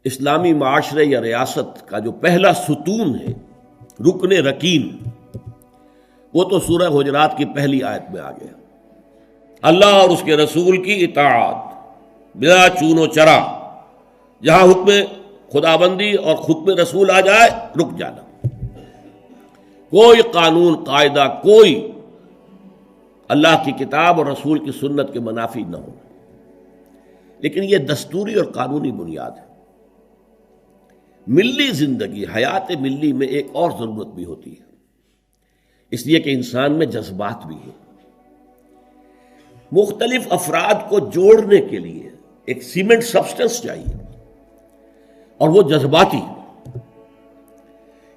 اسلامی معاشرے یا ریاست کا جو پہلا ستون ہے، رکن رکین، وہ تو سورہ حجرات کی پہلی آیت میں آ گیا۔ اللہ اور اس کے رسول کی اطاعت بلا چون و چرا، جہاں حکم خدابندی اور حکم رسول آ جائے رک جانا، کوئی قانون قاعدہ، کوئی اللہ کی کتاب اور رسول کی سنت کے منافی نہ ہو۔ لیکن یہ دستوری اور قانونی بنیاد ہے۔ ملی زندگی، حیات ملی میں ایک اور ضرورت بھی ہوتی ہے، اس لیے کہ انسان میں جذبات بھی ہیں۔ مختلف افراد کو جوڑنے کے لیے ایک سیمنٹ سبسٹنس چاہیے، اور وہ جذباتی،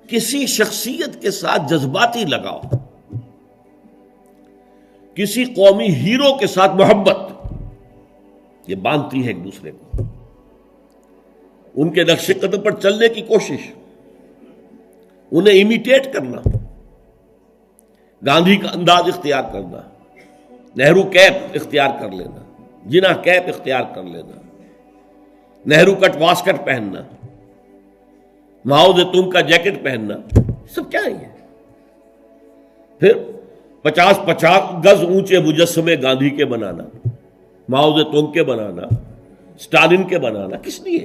کسی شخصیت کے ساتھ جذباتی لگاؤ، کسی قومی ہیرو کے ساتھ محبت، یہ باندھتی ہے ایک دوسرے کو، ان کے نقش قدم پر چلنے کی کوشش، انہیں امیٹیٹ کرنا، گاندھی کا انداز اختیار کرنا، نہرو کیپ اختیار کر لینا، جناح کیپ اختیار کر لینا، نہرو کٹ واسکٹ پہننا، ماؤ زیتون کا جیکٹ پہننا، سب کیا ہے یہ؟ پھر 50 گز اونچے مجسمے گاندھی کے بنانا، ماؤ زیتون کے بنانا، اسٹالن کے بنانا، کس لیے؟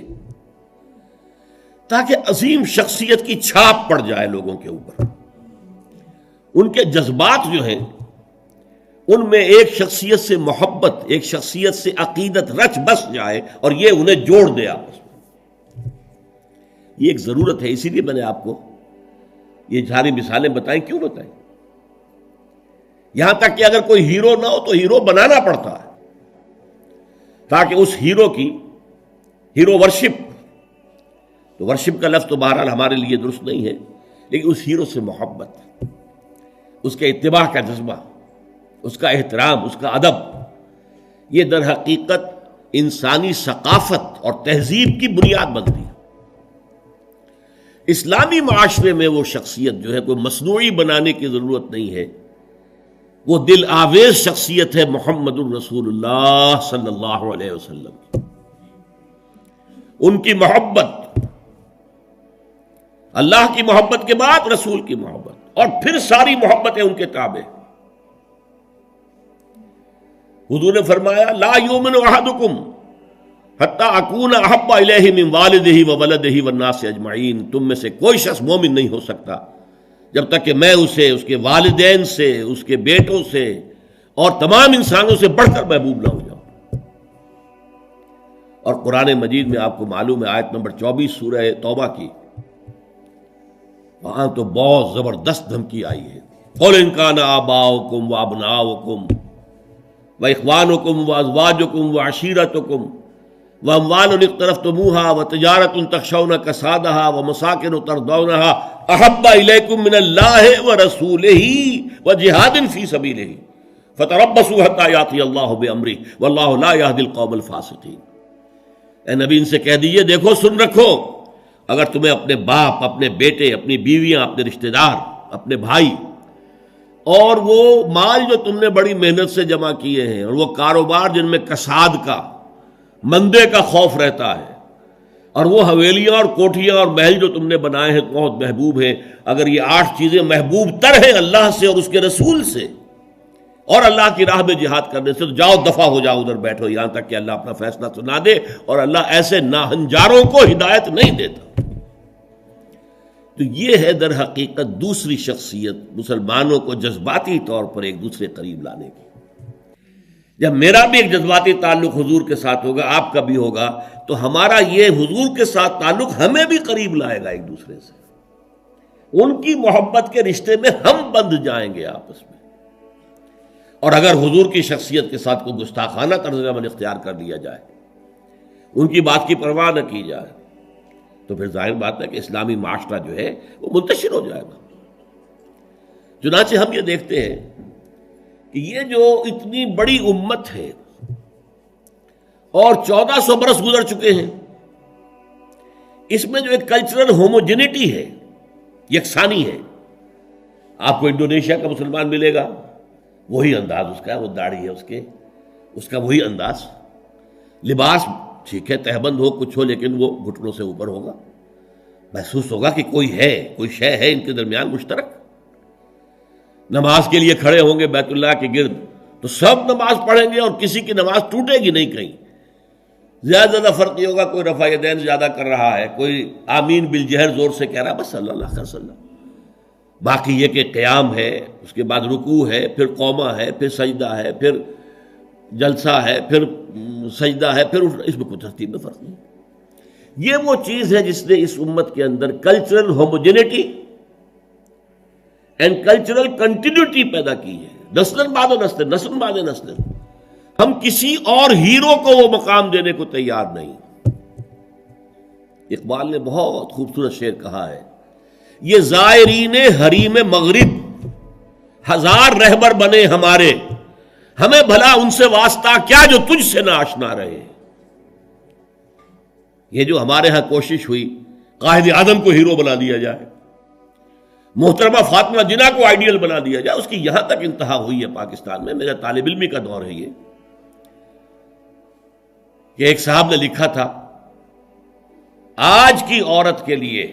تاکہ عظیم شخصیت کی چھاپ پڑ جائے لوگوں کے اوپر، ان کے جذبات جو ہیں ان میں ایک شخصیت سے محبت، ایک شخصیت سے عقیدت رچ بس جائے، اور یہ انہیں جوڑ دے آپس میں۔ یہ ایک ضرورت ہے، اسی لیے میں نے آپ کو یہ ساری مثالیں بتائیں۔ کیوں بتائیں؟ یہاں تک کہ اگر کوئی ہیرو نہ ہو تو ہیرو بنانا پڑتا ہے، تاکہ اس ہیرو کی ہیرو ورشپ، تو ورشپ کا لفظ تو بہرحال ہمارے لیے درست نہیں ہے، لیکن اس ہیرو سے محبت، اس کے اتباع کا جذبہ، اس کا احترام، اس کا ادب، یہ در حقیقت انسانی ثقافت اور تہذیب کی بنیاد بنتی ہے۔ اسلامی معاشرے میں وہ شخصیت جو ہے کوئی مصنوعی بنانے کی ضرورت نہیں ہے، وہ دل آویز شخصیت ہے محمد الرسول اللہ صلی اللہ علیہ وسلم کی۔ ان کی محبت، اللہ کی محبت کے بعد رسول کی محبت، اور پھر ساری محبتیں ان کے تابع۔ حضور نے فرمایا لا یؤمن احدکم حتی اکون احب الیہ من والدہ وولدہ والناس اجمعین، تم میں سے کوئی شخص مومن نہیں ہو سکتا جب تک کہ میں اسے اس کے والدین سے، اس کے بیٹوں سے اور تمام انسانوں سے بڑھ کر محبوب نہ ہو جاؤں۔ اور قرآن مجید میں آپ کو معلوم ہے آیت نمبر 24 سورہ توبہ کی، وہاں تو بہت زبردست دھمکی آئی ہے۔ قُلْ إِنْ كَانَ آبَاؤُكُمْ وَأَبْنَاؤُكُمْ وَإِخْوَانُكُمْ وَأَزْوَاجُكُمْ وَعَشِيرَتُكُمْ وَأَمْوَالٌ اقْتَرَفْتُمُوهَا وَتِجَارَةٌ تَخْشَوْنَ كَسَادَهَا وَمَسَاكِنُ تَرْضَوْنَهَا أَحَبَّ إِلَيْكُم مِّنَ اللَّهِ وَرَسُولِهِ وَجِهَادٍ فِي سَبِيلِهِ فَتَرَبَّصُوا حَتَّىٰ يَأْتِيَ اللَّهُ بِأَمْرِهِ وَاللَّهُ لَا يَهْدِي الْقَوْمَ الْفَاسِقِينَ۔ اے نبی ان سے کہہ دیجئے، دیکھو سن رکھو، اگر تمہیں اپنے باپ، اپنے بیٹے، اپنی بیویاں، اپنے رشتہ دار، اپنے بھائی، اور وہ مال جو تم نے بڑی محنت سے جمع کیے ہیں، اور وہ کاروبار جن میں کساد کا، مندے کا خوف رہتا ہے، اور وہ حویلیاں اور کوٹھیاں اور محل جو تم نے بنائے ہیں بہت محبوب ہیں، اگر یہ 8 چیزیں محبوب تر ہیں اللہ سے اور اس کے رسول سے اور اللہ کی راہ میں جہاد کرنے سے، تو جاؤ دفع ہو جاؤ، ادھر بیٹھو یہاں تک کہ اللہ اپنا فیصلہ سنا دے، اور اللہ ایسے ناہنجاروں کو ہدایت نہیں دیتا۔ تو یہ ہے در حقیقت دوسری شخصیت مسلمانوں کو جذباتی طور پر ایک دوسرے قریب لانے کی۔ جب میرا بھی ایک جذباتی تعلق حضور کے ساتھ ہوگا، آپ کا بھی ہوگا، تو ہمارا یہ حضور کے ساتھ تعلق ہمیں بھی قریب لائے گا ایک دوسرے سے، ان کی محبت کے رشتے میں ہم بندھ جائیں گے آپس میں۔ اور اگر حضور کی شخصیت کے ساتھ کوئی گستاخانہ طرز عمل اختیار کر لیا جائے، ان کی بات کی پرواہ نہ کی جائے، تو پھر ظاہر بات ہے کہ اسلامی معاشرہ جو ہے وہ منتشر ہو جائے گا۔ چنانچہ ہم یہ دیکھتے ہیں کہ یہ جو اتنی بڑی امت ہے اور 1400 برس گزر چکے ہیں، اس میں جو ایک کلچرل ہوموجینٹی ہے، یکسانی ہے۔ آپ کو انڈونیشیا کا مسلمان ملے گا، وہی انداز اس کا ہے، وہ داڑھی ہے اس کا وہی انداز، لباس ٹھیک ہے تہبند ہو کچھ ہو لیکن وہ گھٹنوں سے اوپر ہوگا، محسوس ہوگا کہ کوئی ہے، کوئی شے ہے ان کے درمیان مشترک۔ نماز کے لیے کھڑے ہوں گے بیت اللہ کے گرد تو سب نماز پڑھیں گے اور کسی کی نماز ٹوٹے گی نہیں، کہیں زیادہ فرق یہ ہوگا کوئی رفع یدین زیادہ کر رہا ہے، کوئی آمین بالجہر زور سے کہہ رہا ہے، بس صلی اللہ علیہ وسلم۔ باقی یہ کہ قیام ہے، اس کے بعد رکوع ہے، پھر قومہ ہے، پھر سجدہ ہے، پھر جلسہ ہے، پھر سجدہ ہے، پھر اس میں کوئی ترتیب میں فرق نہیں۔ یہ وہ چیز ہے جس نے اس امت کے اندر cultural homogeneity and cultural continuity پیدا کی ہے، نسل بعد نسل، نسل بعد نسل۔ ہم کسی اور ہیرو کو وہ مقام دینے کو تیار نہیں۔ اقبال نے بہت خوبصورت شعر کہا ہے، یہ زائرین حریم مغرب ہزار رہبر بنے ہمارے، ہمیں بھلا ان سے واسطہ کیا جو تجھ سے نہ آشنا رہے۔ یہ جو ہمارے ہاں کوشش ہوئی قائد اعظم کو ہیرو بنا دیا جائے، محترمہ فاطمہ جناح کو آئیڈیل بنا دیا جائے، اس کی یہاں تک انتہا ہوئی ہے پاکستان میں۔ میرا طالب علمی کا دور ہے یہ کہ ایک صاحب نے لکھا تھا، آج کی عورت کے لیے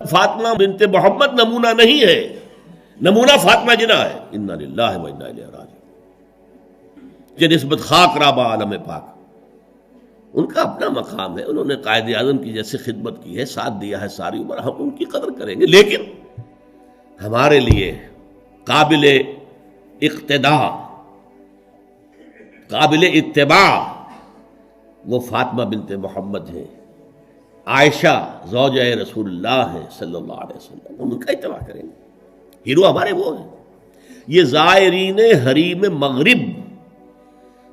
فاطمہ بنت محمد نمونہ نہیں ہے، نمونہ فاطمہ جناح ہے۔ انا للہ و انا الیہ راجعون۔ یہ نسبت خاک رابہ عالم پاک، ان کا اپنا مقام ہے، انہوں نے قائد اعظم کی جیسے خدمت کی ہے، ساتھ دیا ہے ساری عمر، ہم ان کی قدر کریں گے، لیکن ہمارے لیے قابل اقتداء، قابل اتباع وہ فاطمہ بنت محمد ہیں، عائشہ زوجہ رسول اللہ ہے صلی اللہ علیہ وسلم، ہم ان کا اتباع کریں گے۔ ہیرو ہمارے وہ ہیں۔ یہ زائرین حریم مغرب،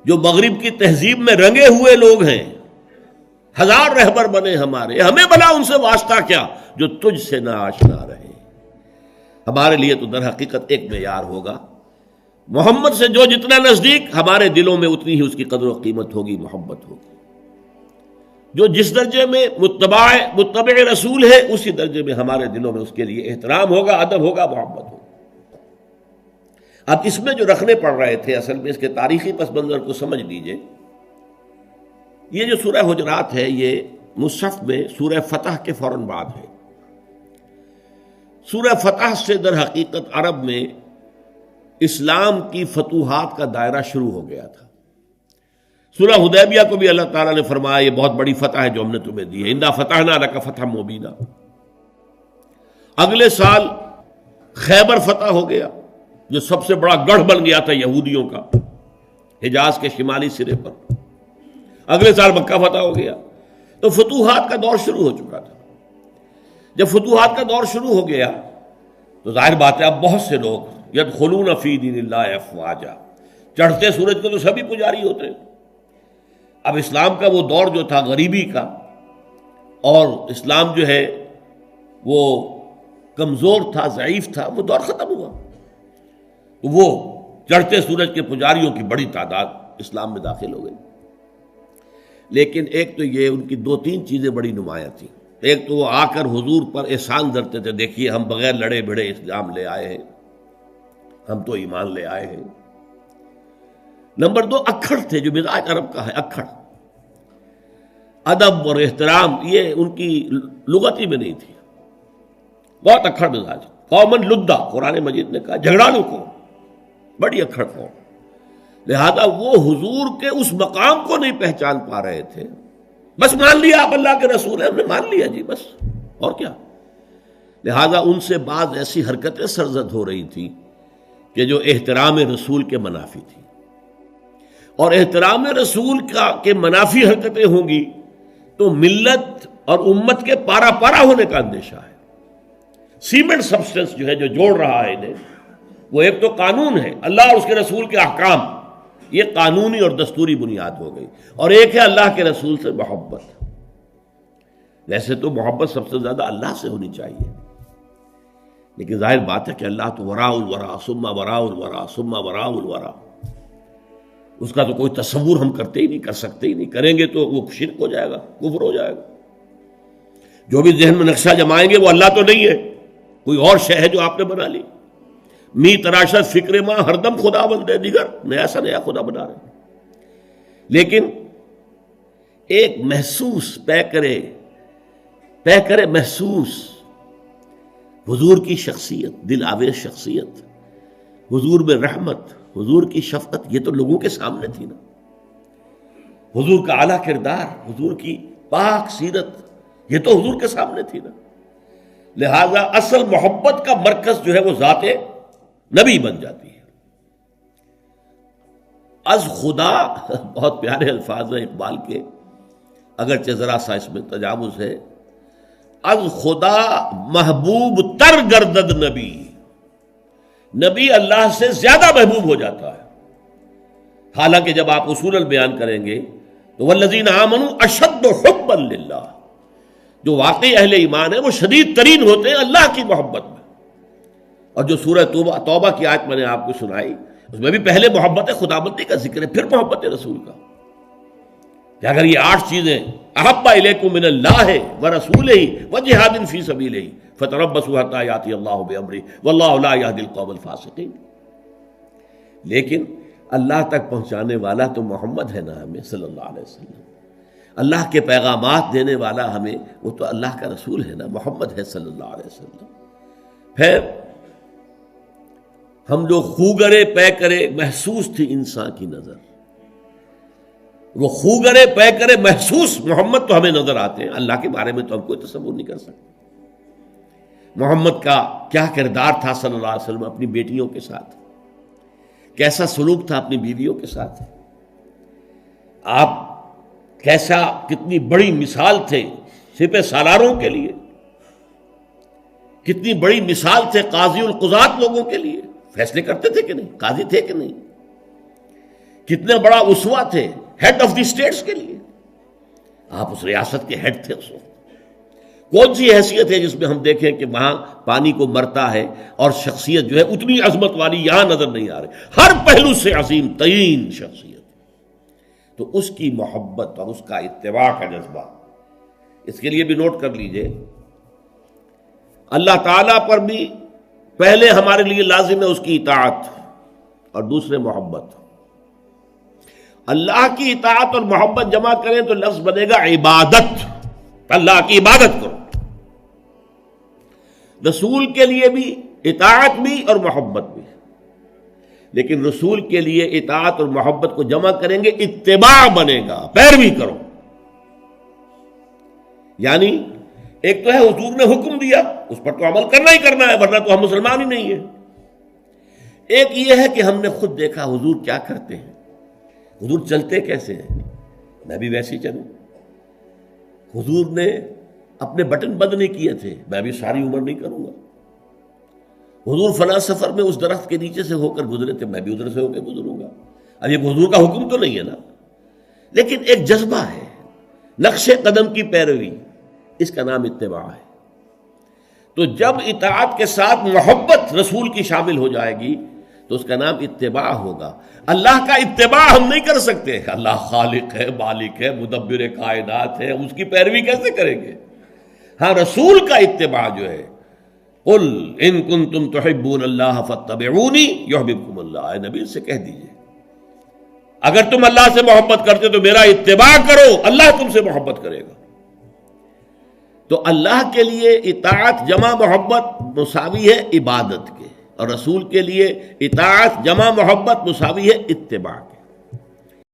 جو مغرب کی تہذیب میں رنگے ہوئے لوگ ہیں، ہزار رہبر بنے ہمارے، ہمیں بلا ان سے واسطہ کیا جو تجھ سے نہ آشنا رہے۔ ہمارے لیے تو در حقیقت ایک معیار ہوگا، محمد سے جو جتنا نزدیک، ہمارے دلوں میں اتنی ہی اس کی قدر و قیمت ہوگی، محبت ہوگی۔ جو جس درجے میں متبع رسول ہے، اسی درجے میں ہمارے دلوں میں اس کے لیے احترام ہوگا، ادب ہوگا، محبت ہوگا۔ اب اس میں جو رکھنے پڑ رہے تھے، اصل میں اس کے تاریخی پس منظر کو سمجھ لیجئے۔ یہ جو سورہ حجرات ہے، یہ مصحف میں سورہ فتح کے فوراً بعد ہے۔ سورہ فتح سے در حقیقت عرب میں اسلام کی فتوحات کا دائرہ شروع ہو گیا تھا۔ سورہ حدیبیہ کو بھی اللہ تعالیٰ نے فرمایا یہ بہت بڑی فتح ہے جو ہم نے تمہیں دی ہے، انا فتحنا لک فتحا مبینا۔ اگلے سال خیبر فتح ہو گیا، جو سب سے بڑا گڑھ بن گیا تھا یہودیوں کا حجاز کے شمالی سرے پر۔ اگلے سال مکہ فتح ہو گیا، تو فتوحات کا دور شروع ہو چکا تھا۔ جب فتوحات کا دور شروع ہو گیا تو ظاہر بات ہے اب بہت سے لوگ یدخلون فی دین اللہ افواجا، چڑھتے سورج کے تو سبھی پجاری ہوتے ہیں۔ اب اسلام کا وہ دور جو تھا غریبی کا، اور اسلام جو ہے وہ کمزور تھا، ضعیف تھا، وہ دور ختم ہوا۔ تو وہ چڑھتے سورج کے پجاریوں کی بڑی تعداد اسلام میں داخل ہو گئی۔ لیکن ایک تو یہ ان کی دو تین چیزیں بڑی نمایاں تھیں۔ ایک تو وہ آ کر حضور پر احسان دھرتے تھے، دیکھیے ہم بغیر لڑے بھڑے اسلام لے آئے ہیں، ہم تو ایمان لے آئے ہیں۔ نمبر دو اکھڑ تھے، جو مزاج عرب کا ہے، اکھڑ، ادب اور احترام یہ ان کی لغتی میں نہیں تھی، بہت اکھڑ مزاج، قومن لدہ قرآن مجید نے کہا، جھگڑالو قوم، بڑی اکھڑ قوم۔ لہذا وہ حضور کے اس مقام کو نہیں پہچان پا رہے تھے۔ بس مان لیا آپ اللہ کے رسول ہیں، ہم نے مان لیا جی، بس اور کیا۔ لہذا ان سے بعض ایسی حرکتیں سرزد ہو رہی تھی کہ جو احترام رسول کے منافی تھی، اور احترام رسول کے منافی حرکتیں ہوں گی تو ملت اور امت کے پارا پارا ہونے کا اندیشہ ہے۔ سیمنٹ سبسٹنس جو ہے، جو جوڑ رہا ہے انہیں، وہ ایک تو قانون ہے، اللہ اور اس کے رسول کے احکام، یہ قانونی اور دستوری بنیاد ہو گئی، اور ایک ہے اللہ کے رسول سے محبت۔ ویسے تو محبت سب سے زیادہ اللہ سے ہونی چاہیے، لیکن ظاہر بات ہے کہ اللہ تو وراء الورا ثم وراء الورا ثم وراء الورا، اس کا تو کوئی تصور ہم کرتے ہی نہیں، کر سکتے ہی نہیں، کریں گے تو وہ شرک ہو جائے گا، کفر ہو جائے گا۔ جو بھی ذہن میں نقشہ جمائیں گے وہ اللہ تو نہیں ہے، کوئی اور شے ہے جو آپ نے بنا لی۔ می تراشت فکر ماں ہر دم خدا بندے دیگر، نیا سا نیا خدا بنا رہے ہیں۔ لیکن ایک محسوس پے کرے محسوس حضور کی شخصیت، دل آویز شخصیت، حضور میں رحمت، حضور کی شفقت، یہ تو لوگوں کے سامنے تھی نا. حضور کا اعلیٰ کردار، حضور کی پاک سیرت، یہ تو حضور کے سامنے تھی نا. لہذا اصل محبت کا مرکز جو ہے وہ ذات نبی بن جاتی ہے. از خدا، بہت پیارے الفاظ ہیں اقبال کے، اگرچہ ذرا سا اس میں تجاوز ہے. از خدا محبوب تر گردد نبی، نبی اللہ سے زیادہ محبوب ہو جاتا ہے. حالانکہ جب آپ اصولاً بیان کریں گے تو والذین آمنوا اشد حبا للہ، جو واقعی اہل ایمان ہیں وہ شدید ترین ہوتے ہیں اللہ کی محبت میں. اور جو سورہ توبہ کی آیت میں نے آپ کو سنائی، اس میں بھی پہلے محبت خداوندی کا ذکر ہے، پھر محبت رسول کا. کہ اگر یہ 8 چیزیں احب الیکم من اللہ ورسولہ وجہاد فی سبیلہ فتربصوا حتی یاتی اللہ بامرہ واللہ لا یہدی القوم الفاسقین. لیکن اللہ تک پہنچانے والا تو محمد ہے نا ہمیں صلی اللہ علیہ وسلم. اللہ کے پیغامات دینے والا ہمیں، وہ تو اللہ کا رسول ہے نا، محمد ہے صلی اللہ علیہ وسلم. پھر ہم جو خوگرے پے کرے محسوس تھی انسان کی نظر، وہ خوگرے پے کرے محسوس محمد تو ہمیں نظر آتے ہیں. اللہ کے بارے میں تو ہم کوئی تصور نہیں کر سکتے. محمد کا کیا کردار تھا صلی اللہ علیہ وسلم اپنی بیٹیوں کے ساتھ، کیسا سلوک تھا اپنی بیویوں کے ساتھ. آپ کیسا، کتنی بڑی مثال تھے سپہ سالاروں کے لیے، کتنی بڑی مثال تھے قاضی القضات لوگوں کے لیے. فیصلے کرتے تھے کہ نہیں، قاضی تھے کہ نہیں. کتنا بڑا اسوہ تھے ہیڈ آف دی اسٹیٹس کے لیے. آپ اس ریاست کے ہیڈ تھے. اس وقت کون سی حیثیت ہے جس میں ہم دیکھیں کہ وہاں پانی کو مرتا ہے اور شخصیت جو ہے اتنی عظمت والی یہاں نظر نہیں آ رہی، ہر پہلو سے عظیم ترین شخصیت. تو اس کی محبت اور اس کا اتباع کا جذبہ، اس کے لیے بھی نوٹ کر لیجئے، اللہ تعالیٰ پر بھی پہلے ہمارے لیے لازم ہے اس کی اطاعت اور دوسرے محبت. اللہ کی اطاعت اور محبت جمع کریں تو لفظ بنے گا عبادت. اللہ کی عبادت کرو. رسول کے لیے بھی اطاعت بھی اور محبت بھی، لیکن رسول کے لیے اطاعت اور محبت کو جمع کریں گے اتباع بنے گا، پیروی کرو. یعنی ایک تو ہے حضور نے حکم دیا، اس پر تو عمل کرنا ہی کرنا ہے، ورنہ تو ہم مسلمان ہی نہیں ہیں. ایک یہ ہے کہ ہم نے خود دیکھا حضور کیا کرتے ہیں، حضور چلتے کیسے ہیں، میں بھی ویسے ہی چلوں. حضور نے اپنے بٹن بند نہیں کیے تھے، میں بھی ساری عمر نہیں کروں گا. حضور فلاں سفر میں اس درخت کے نیچے سے ہو کر گزرے تھے، میں بھی ادھر سے ہو کے گزروں گا. اب یہ حضور کا حکم تو نہیں ہے نا، لیکن ایک جذبہ ہے، نقش قدم کی پیروی، اس کا نام اتباع ہے. تو جب اطاعت کے ساتھ محبت رسول کی شامل ہو جائے گی تو اس کا نام اتباع ہوگا. اللہ کا اتباع ہم نہیں کر سکتے، اللہ خالق ہے، مالک ہے، مدبر کائنات ہے، اس کی پیروی کیسے کریں گے؟ ہاں رسول کا اتباع جو ہے، قل ان کنتم تحبون اللہ فاتبعونی یحببکم اللہ، اے نبی سے کہہ دیجئے اگر تم اللہ سے محبت کرتے تو میرا اتباع کرو، اللہ تم سے محبت کرے گا. تو اللہ کے لیے اطاعت جمع محبت مساوی ہے عبادت کے، اور رسول کے لیے اطاعت جمع محبت مساوی ہے اتباع کے.